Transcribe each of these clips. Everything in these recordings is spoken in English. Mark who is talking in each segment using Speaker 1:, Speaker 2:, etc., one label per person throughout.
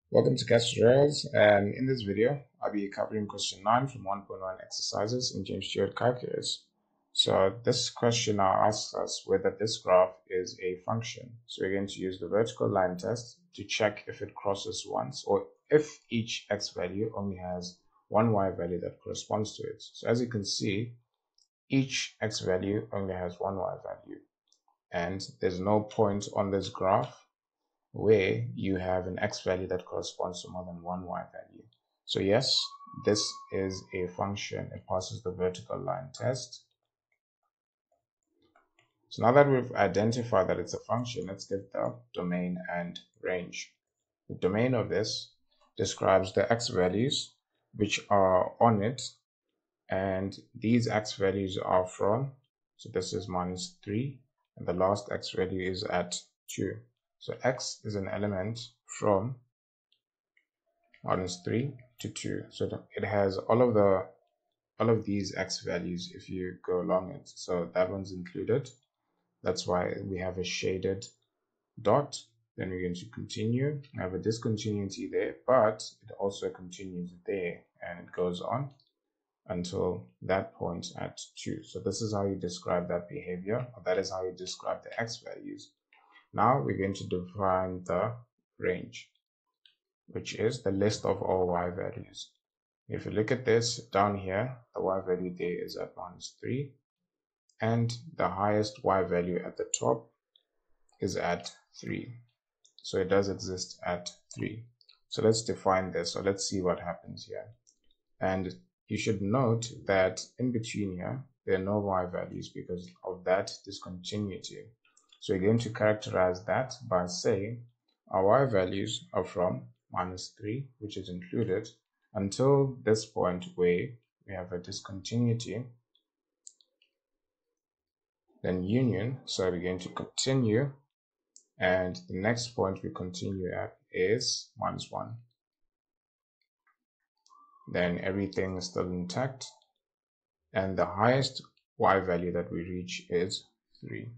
Speaker 1: Welcome to CAS Tutorials, and in this video, I'll be covering question 9 from 1.1 exercises in James Stewart Calculus. So this question now asks us whether this graph is a function. So we're going to use the vertical line test to check if it crosses once or if each x value only has one y value that corresponds to it. So as you can see, each x value only has one y value, and there's no point on this graph where you have an x value that corresponds to more than one y value. So yes, this is a function. It passes the vertical line test. So now that we've identified that it's a function, let's get the domain and range. The domain of this describes the x values which are on it, and these x values are from, so this is -3, and the last x value is at 2. So x is an element from -3 to 2. So it has all of these x values if you go along it. So that one's included. That's why we have a shaded dot. Then we're going to continue. I have a discontinuity there, but it also continues there, and it goes on until that point at 2. So this is how you describe that behavior, or that is how you describe the x values. Now we're going to define the range, which is the list of all y values. If you look at this down here, the y value there is at -3, and the highest y value at the top is at 3. So it does exist at 3. So let's define this. So let's see what happens here. And you should note that in between here, there are no y values because of that discontinuity. So we're going to characterize that by saying our y values are from -3, which is included, until this point where we have a discontinuity, then union. So we're going to continue, and the next point we continue at is -1. Then everything is still intact, and the highest y value that we reach is 3.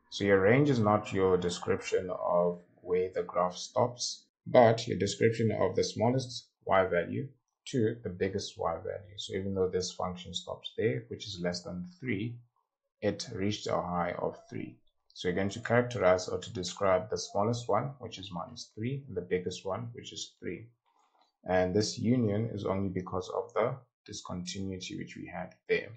Speaker 1: So your range is not your description of where the graph stops, but your description of the smallest y value to the biggest y value. So even though this function stops there, which is less than 3, it reached a high of 3. So you're going to characterize or to describe the smallest one, which is -3, and the biggest one, which is 3. And this union is only because of the discontinuity which we had there.